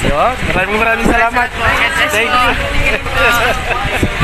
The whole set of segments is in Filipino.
Yun, maraming salamat. Thank you.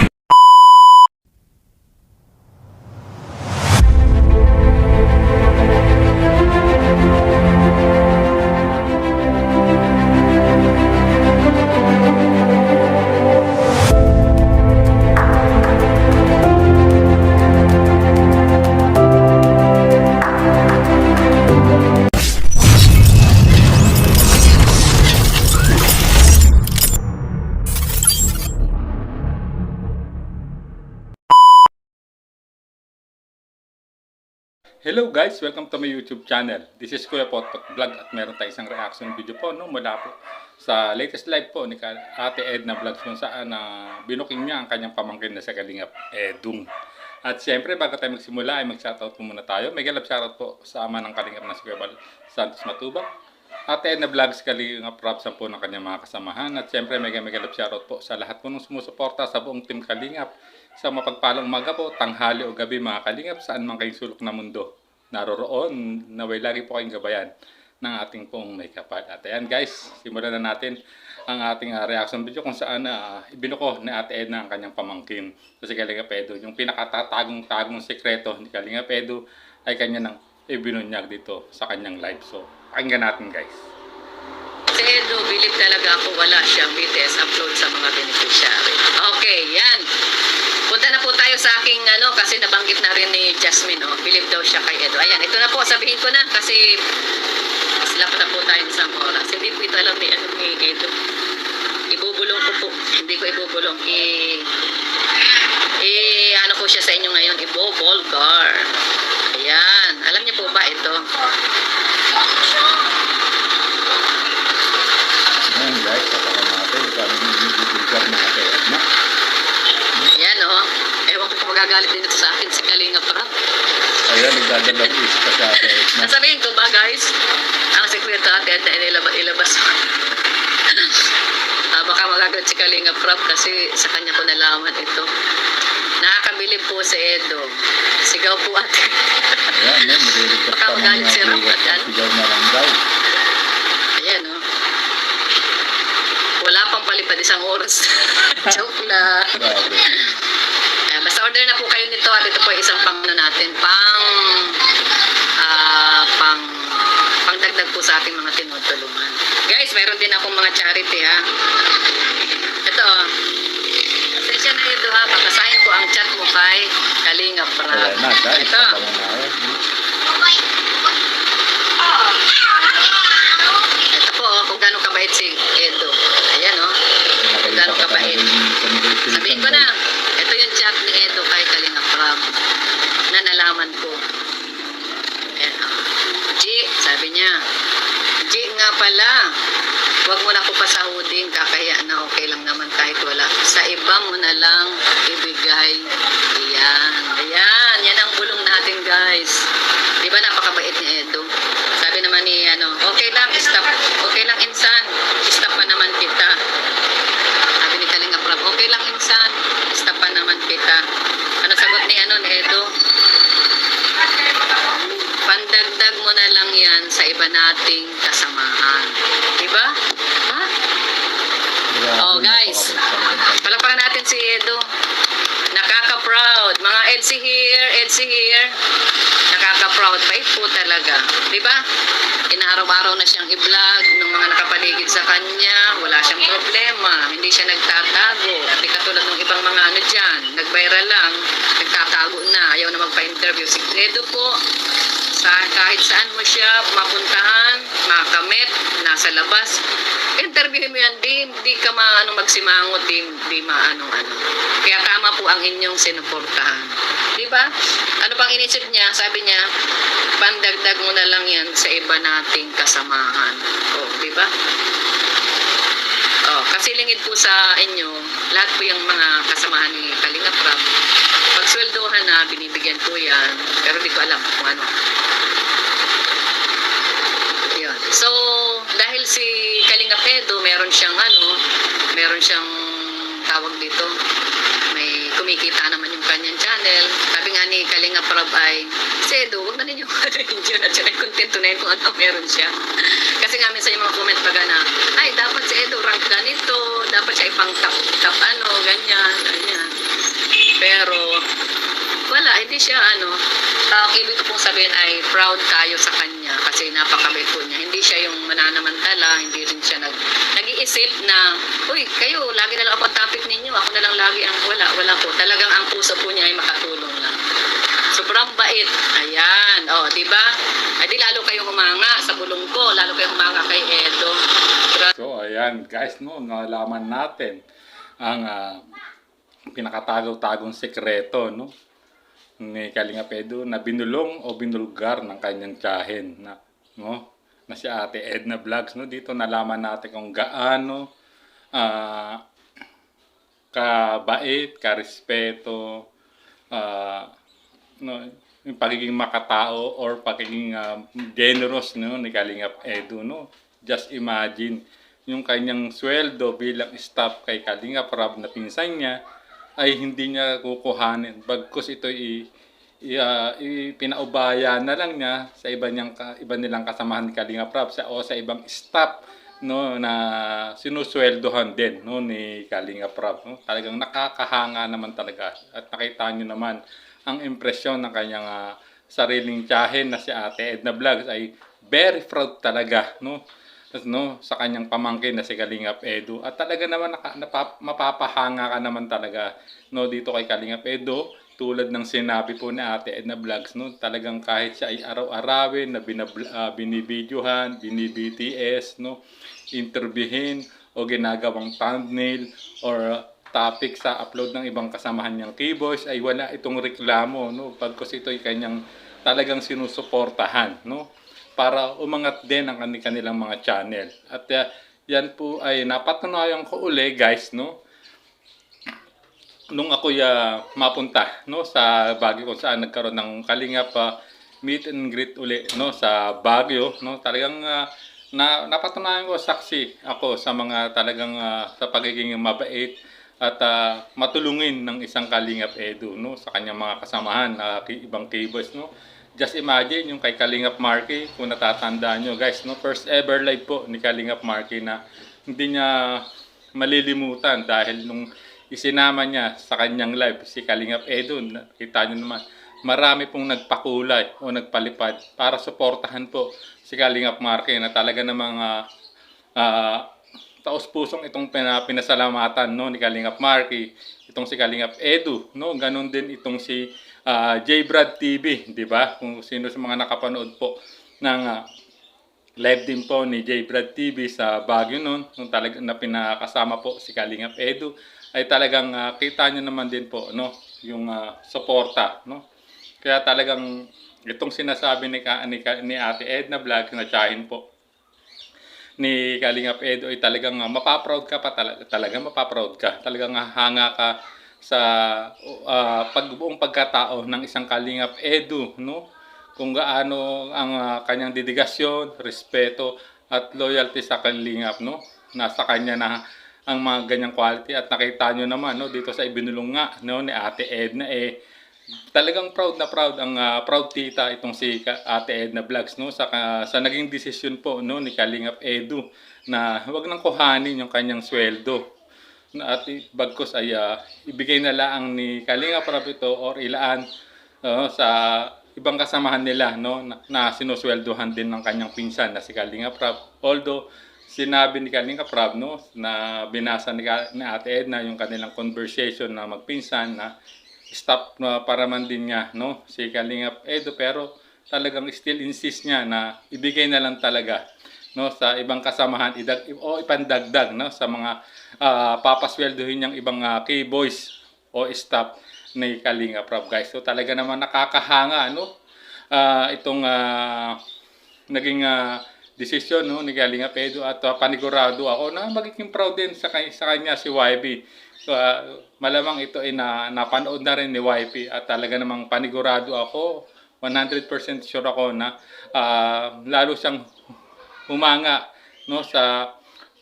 Hello guys! Welcome to my YouTube channel. This is Kuya Potpot Vlog at meron tayong isang reaction video po mula po sa latest live po ni Ate Edna Vlogs kung saan binuking niya ang kanyang pamangkin na sa Kalingap Edung. At siyempre bago tayo magsimula ay mag-shoutout po muna tayo. May galap shoutout po sa ama ng Kalingap na si Kuya Bal Santos Matubang. Ate Edna Vlogs Kalingap Props po ng kanyang mga kasamahan. At siyempre may galap shoutout po sa lahat po ng sumusuporta sa buong team Kalingap. Sa mapagpalang umaga po, tanghali o gabi mga Kalingap, saan man kayong sulok na mundo naroroon, naway lagi po kayong gabayan ng ating pong may kapal. At ayan guys, simulan na natin ang ating reaction video kung saan ibinuko ni Ate Edna ang kanyang pamangkin sa si Kalingap Edu. Yung pinakatatagong sekreto ni Kalingap Edu ay kanya nang ibinunyag dito sa kanyang live. So, pakinggan natin guys. Si Edu, bilib talaga ako wala siyang BTS upload sa mga beneficiary. Okay, yan. Punta na po tayo sa aking kasi nabanggit na rin ni Jasmine, bilib daw siya kay Edu. Ayan, ito na po, sabihin ko na kasi slap na po tayo isang oras. Hindi po ito alam ni Edu. Ibubulong ko po, hindi ko ibubulong. Ano po siya sa inyo ngayon, ibo-volgar. Ayan, alam niyo po ba ito? Ayan guys, sabahan natin kung ano yung vulgar na Ate Edna. Ayan ewan ko kung magagalit din ito sa akin si Kalingap Prab. Ayan, nagdadalang isip pa sa Ate Edna. Nasabihin ko ba guys, ang sekreto Ate Edna ilabas mo. Baka magagalit si Kalingap Prab kasi sa kanya ko nalaman ito. Nakakabilib po si Edo. Sigaw po ate. Ayan, nire-request Baka pa ng magalit si mga Rap viewers at na sigaw na lang daw. Ayan wala pang palipad isang oras. Joke lang. Grabe. Basta order na po kayo nito at ito po ay isang natin. Pangdagdag po sa ating mga tinutulungan. Guys, mayroon din akong mga charity ha. Ito pasensya na ito ha. Papasahin ko ang chat mo kay Kalingap Prab. Ayan na guys, Ito. sabahan na yan. Ito po kung gano'ng kabait si Edo. Ayan kung gano'ng kabait. Sabihin ko na, ito yung chat ni Edo kay Kalingap Prab na nalaman ko. Ayan G, sabi niya, G nga pala, huwag mo na ako pasahudin, kakaya na okay lang naman kahit wala. Sa iba mo na lang ibigay. Ayan, yan ang bulong natin guys. Di ba napakabait ni Edo? Sabi naman ni okay lang, stop. Okay lang insan, stop pa naman kita. Sabi ni Kalingap Prab, okay lang insan, stop pa naman kita. Ano sagot ni Edo? Pandagdag mo na lang yan sa iba nating kasamahan. Diba? Ha? Oh guys, palakpakan natin si Edo. Nakaka-proud. Mga Edsy here. Nakaka-proud. Bait po talaga. Diba? Inaaraw-araw na siyang i-vlog ng mga nakapaligid sa kanya. Wala siyang problema. Hindi siya nagtatago. Hindi katulad ng ibang mga dyan. Nag-viral lang. Nagtatago na. Ayaw na magpa-interview. Si Edo po, kahit saan mo siya mapuntahan, makamit, nasa labas, interviewin mo yan, di ka magsimangot, di maano. Kaya tama po ang inyong sinuportahan. Diba? Ano pang inisip niya? Sabi niya, pandagdag mo na lang yan sa iba nating kasamahan. Diba? Kasilingid po sa inyo, lahat po yung mga kasamahan ni Kalingap Prab. Pag sweldohan na, binibigyan po yan. Pero di ko alam kung ano. Yun. So, dahil si Kalingap Edu, meron siyang tawag dito, may kumikita naman yung kanyang channel. Sabi nga ni Kalingap Prab ay, si Edu, huwag na ninyong yun at saka yung content tunayin kung ano meron siya. Kasi nga minsan yung mga comment baga na, ay dapat si Edu hindi siya ang ibig ko pong sabihin ay proud tayo sa kanya kasi napakabait po niya. Hindi siya yung mananamantala, hindi rin siya nag-iisip na, uy, kayo, lagi na lang ako ang topic ninyo, ako na lang lagi ang wala po. Talagang ang puso po niya ay makatulong lang. Sobrang bait. Ayan. O, di ba? Ay di lalo kayong humanga sa bulong ko, lalo kayong humanga kay Edo. So, ayan guys, no, nalaman natin ang pinakatagaw-tagong sekreto, no, ni Kalingap Edo na binulong o binulgar ng kanyang tiyahin na, no, na si Ate Edna Vlogs, no. Dito nalaman natin kung gaano kabait, karespeto, no, yung pagiging makatao or pagiging generous, no, ni Kalingap Edo, no. Just imagine yung kanyang sweldo bilang staff kay Kalingap Rab na pinsan niya ay hindi niya kukuhanin. Bagkus ito pinaubaya na lang niya sa iba nilang kasamahan ni Kalingap Rab o sa ibang staff, no, na sinusweldohan din, no, ni Kalingap Rab, no. Talagang nakakahanga naman talaga at nakita niyo naman ang impresyon ng kanyang sariling tiyahin na si Ate Edna Vlogs ay very proud talaga, no, sa kanyang pamangkin na si Kalingap Edo. At talaga naman mapapahanga ka naman talaga, no, dito kay Kalingap Edo. Tulad ng sinabi po ni Ate Edna Vlogs, no, talagang kahit siya ay araw-arawin na binibidyohan, bini-BTS, no, interviewin o ginagawang thumbnail or topic sa upload ng ibang kasamahan niyang keyboys ay wala itong reklamo, no, pagkos ito ay kanyang talagang sinusuportahan, no, para umangat din ang kanilang mga channel. At yan po ay napatunayan ko uli guys, no, nung ako mapunta, no, sa Baguio kung saan nagkaroon ng Kalingap meet and greet uli, no, sa Baguio, no. Talagang napatunayan ko, saksi ako sa mga talagang sa pagiging mabait at matulungin ng isang Kalingap Edo, no, sa kanyang mga kasamahan ibang keyboys, no. Just imagine yung kay Kalingap Marky, kung natatandaan nyo guys, no, first ever live po ni Kalingap Marky na hindi niya malilimutan dahil nung isinama niya sa kanyang live si Kalingap Edo, kita nyo naman, marami pong nagpakulay o nagpalipad para suportahan po si Kalingap Marky na talaga namang taos-pusong itong pinasalamatan, no, ni Kalingap Marky, itong si Kalingap Edo, no, ganun din itong si J-Brad TV, di ba? Kung sino sa mga nakapanood po ng live din po ni J-Brad TV sa Baguio noon, nung talagang na pinakasama po si Kalingap Edo, ay talagang kita nyo naman din po, no, yung suporta, no. Kaya talagang itong sinasabi ni Ate Edna Vlogs na tiyahin po ni Kalingap Edo ay talagang mapaproud ka pa, talagang mapaproud ka, talagang hanga ka sa buong pagkatao ng isang Kalingap Edo, no, kung gaano ang kanyang dedigasyon, respeto at loyalty sa Kalingap, no. Nasa kanya na ang mga ganyang quality at nakita nyo naman, no, dito sa ibinulong nga, no, ni Ate Edna talagang proud na proud ang proud tita itong si Ate Edna Vlogs, no, sa naging desisyon po, no, ni Kalingap Edo na wag nang kuhanin yung kanyang sweldo at bagkos ay ibigay na lang ni Kalingap Rab ito or ilaan sa ibang kasamahan nila, no, na sinusweldohan din ng kanyang pinsan na si Kalingap Rab. Although sinabi ni Kalingap Rab, no, na binasa ni Ate Edna yung kanilang conversation na magpinsan na stop para man din niya, no, si Kalingap Edo, pero talagang still insist niya na ibigay na lang talaga, no, sa ibang kasamahan o ipandagdag, no, sa mga papasweldohin niyang ibang keyboys o staff ni Kalingap Rab guys. So talaga naman nakakahanga, no, itong naging desisyon, no, ni Kalingap Edo at panigurado ako na magiging proud din sa kanya si YB. So, malamang ito ay napanood na rin ni YP at talaga namang panigurado ako, 100% sure ako na lalo siyang humanga, no, sa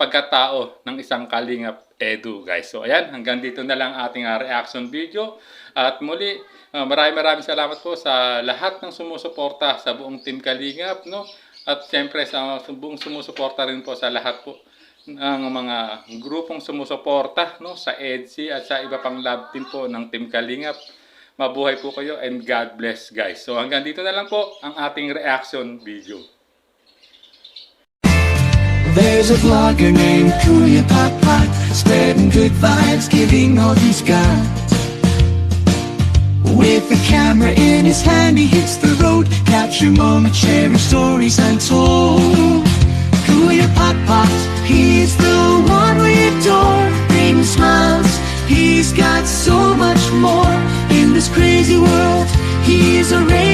pagkatao ng isang Kalingap Edo guys. So ayan, hanggang dito na lang ating reaction video at muli maraming salamat po sa lahat ng sumusuporta sa buong Team Kalingap, no, at siyempre sa buong sumusuporta rin po sa lahat po ng mga grupong sumusuporta, no, sa EDSI at sa iba pang love team po ng Team Kalingap. Mabuhay po kayo and God bless guys. So hanggang dito na lang po ang ating reaction video. There's a vlogger named Kuya Pot Pot, spreading good vibes, giving all he's got. With the camera in his hand, he hits the road, capture moments, sharing stories untold. Kuya Pot Pot, he's the one we adore. Bring smiles, he's got so much more. In this crazy world, he is a ray